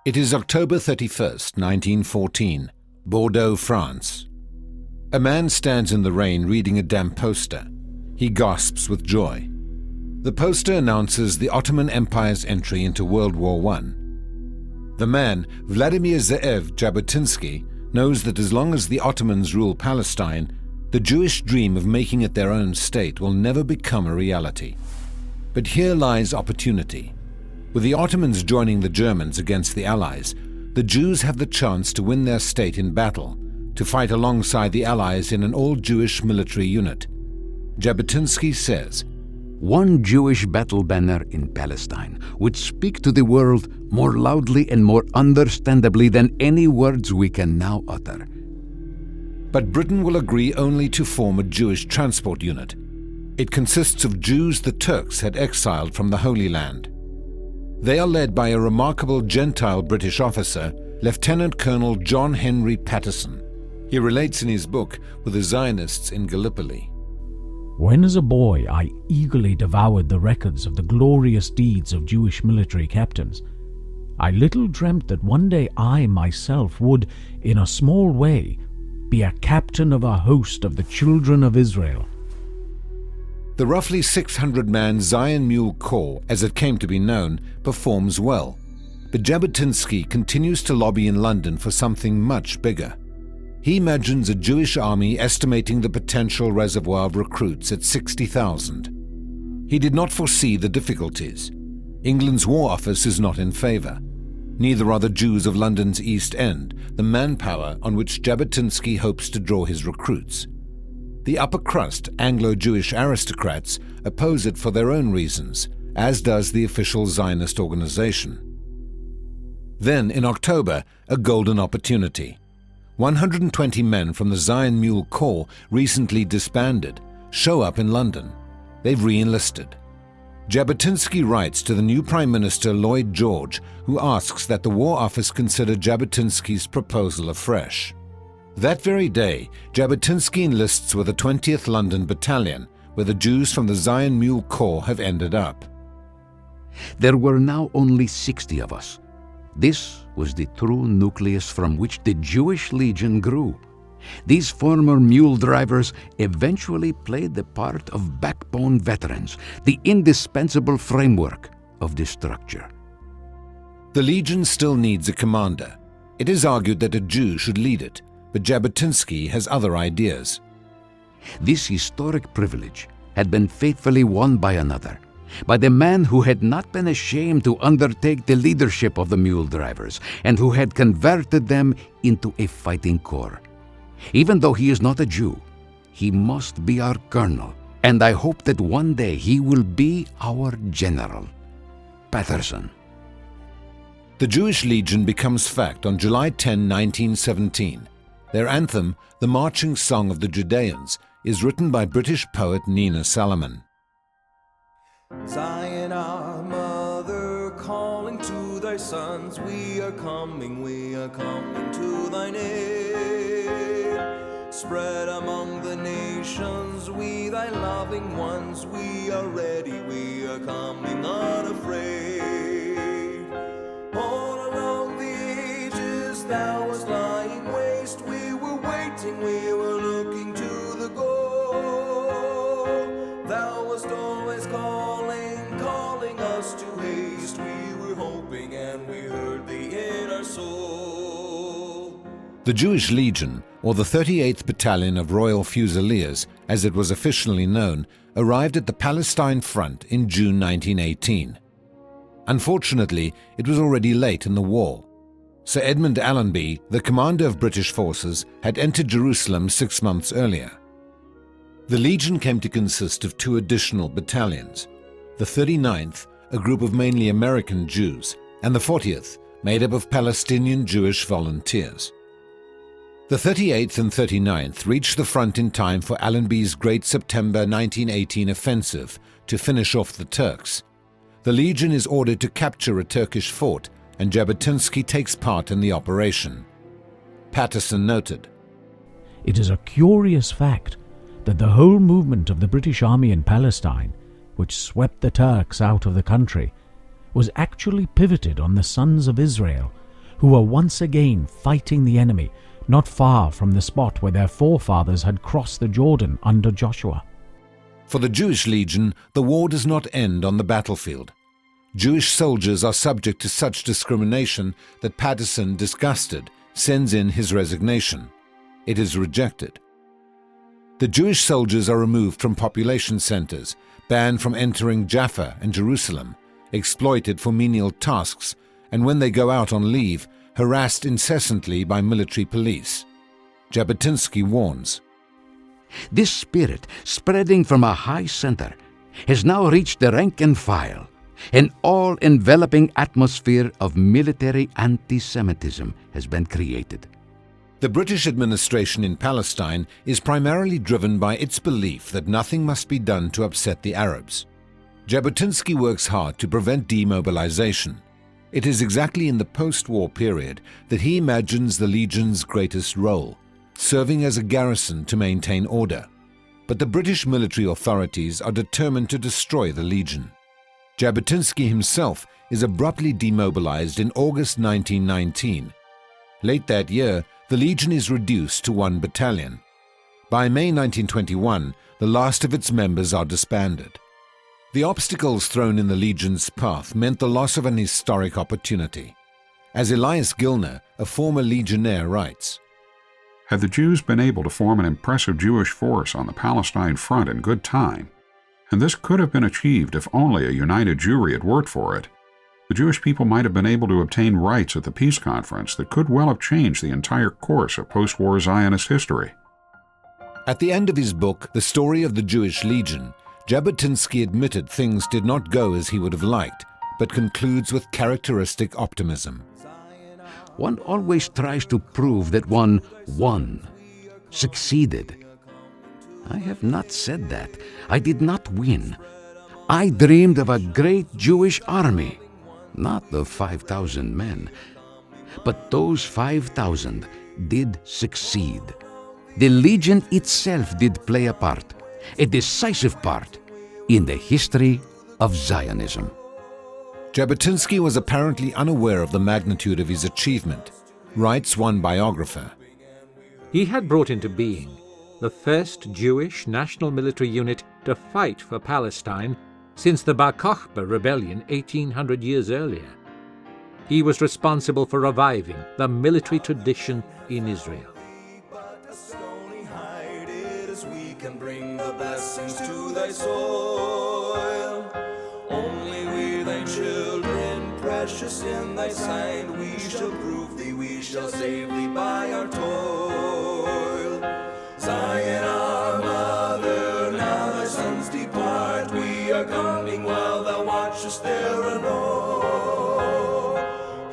It is October 31st, 1914, Bordeaux, France. A man stands in the rain reading a damp poster. He gasps with joy. The poster announces the Ottoman Empire's entry into World War I. The man, Vladimir Ze'ev Jabotinsky, knows that as long as the Ottomans rule Palestine, the Jewish dream of making it their own state will never become a reality. But here lies opportunity. With the Ottomans joining the Germans against the Allies, the Jews have the chance to win their state in battle, to fight alongside the Allies in an all-Jewish military unit. Jabotinsky says, "One Jewish battle banner in Palestine would speak to the world more loudly and more understandably than any words we can now utter." But Britain will agree only to form a Jewish transport unit. It consists of Jews the Turks had exiled from the Holy Land. They are led by a remarkable Gentile British officer, Lieutenant Colonel John Henry Patterson. He relates in his book with the Zionists in Gallipoli. When as a boy I eagerly devoured the records of the glorious deeds of Jewish military captains, I little dreamt that one day I myself would, in a small way, be a captain of a host of the children of Israel. The roughly 600-man Zion Mule Corps, as it came to be known, performs well. But Jabotinsky continues to lobby in London for something much bigger. He imagines a Jewish army estimating the potential reservoir of recruits at 60,000. He did not foresee the difficulties. England's War Office is not in favour. Neither are the Jews of London's East End, the manpower on which Jabotinsky hopes to draw his recruits. The upper crust Anglo-Jewish aristocrats oppose it for their own reasons, as does the official Zionist organization. Then, in October, a golden opportunity. 120 men from the Zion Mule Corps, recently disbanded, show up in London. They've re-enlisted. Jabotinsky writes to the new Prime Minister Lloyd George, who asks that the War Office consider Jabotinsky's proposal afresh. That very day, Jabotinsky enlists with the 20th London Battalion, where the Jews from the Zion Mule Corps have ended up. There were now only 60 of us. This was the true nucleus from which the Jewish Legion grew. These former mule drivers eventually played the part of backbone veterans, the indispensable framework of the structure. The Legion still needs a commander. It is argued that a Jew should lead it, but Jabotinsky has other ideas. This historic privilege had been faithfully won by another, by the man who had not been ashamed to undertake the leadership of the mule drivers and who had converted them into a fighting corps. Even though he is not a Jew, he must be our colonel, and I hope that one day he will be our general. Patterson. The Jewish Legion becomes fact on July 10, 1917. Their anthem, the Marching Song of the Judeans, is written by British poet Nina Salomon. Zion, our mother, calling to thy sons, we are coming to thine aid. Spread among the nations, we thy loving ones, we are ready, we are coming unafraid. All along the ages thou wast lying waste, we were waiting, we were looking to the goal. Thou wast always calling us to haste, we were hoping and we heard thee in our soul. The Jewish Legion, or the 38th Battalion of Royal Fusiliers, as it was officially known, arrived at the Palestine front in June 1918. Unfortunately, it was already late in the war. Sir Edmund Allenby, the commander of British forces, had entered Jerusalem 6 months earlier. The Legion came to consist of 2 additional battalions, the 39th, a group of mainly American Jews, and the 40th, made up of Palestinian Jewish volunteers. The 38th and 39th reached the front in time for Allenby's great September 1918 offensive to finish off the Turks. The Legion is ordered to capture a Turkish fort, and Jabotinsky takes part in the operation. Patterson noted, It is a curious fact that the whole movement of the British Army in Palestine, which swept the Turks out of the country, was actually pivoted on the sons of Israel who were once again fighting the enemy, not far from the spot where their forefathers had crossed the Jordan under Joshua. For the Jewish Legion, the war does not end on the battlefield. Jewish soldiers are subject to such discrimination that Patterson, disgusted, sends in his resignation. It is rejected. The Jewish soldiers are removed from population centers, banned from entering Jaffa and Jerusalem, exploited for menial tasks, and when they go out on leave, harassed incessantly by military police. Jabotinsky warns, This spirit, spreading from a high center, has now reached the rank and file. An all-enveloping atmosphere of military anti-Semitism has been created. The British administration in Palestine is primarily driven by its belief that nothing must be done to upset the Arabs. Jabotinsky works hard to prevent demobilization. It is exactly in the post-war period that he imagines the Legion's greatest role, serving as a garrison to maintain order. But the British military authorities are determined to destroy the Legion. Jabotinsky himself is abruptly demobilized in August 1919. Late that year, the Legion is reduced to 1 battalion. By May 1921, the last of its members are disbanded. The obstacles thrown in the Legion's path meant the loss of an historic opportunity. As Elias Gilner, a former legionnaire, writes, Had the Jews been able to form an impressive Jewish force on the Palestine front in good time, and this could have been achieved if only a united Jewry had worked for it, the Jewish people might have been able to obtain rights at the peace conference that could well have changed the entire course of post-war Zionist history. At the end of his book, The Story of the Jewish Legion, Jabotinsky admitted things did not go as he would have liked, but concludes with characteristic optimism. One always tries to prove that one won, succeeded. I have not said that. I did not win. I dreamed of a great Jewish army, not the 5,000 men. But those 5,000 did succeed. The Legion itself did play a part, a decisive part, in the history of Zionism. Jabotinsky was apparently unaware of the magnitude of his achievement, writes one biographer. He had brought into being the first Jewish national military unit to fight for Palestine since the Bar Kokhba rebellion 1800 years earlier. He was responsible for reviving the military tradition in Israel. Can bring the blessings to thy soil. Only we, thy children, precious in thy sight, we shall prove thee, we shall save thee by our toil. Zion, our mother, now thy sons depart. We are coming while thou watchest there alone.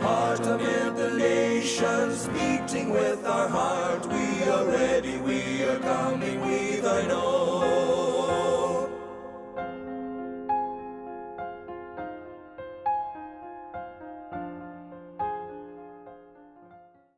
Heart amid the nations, beating with our heart, we are ready, we are coming, we thine own.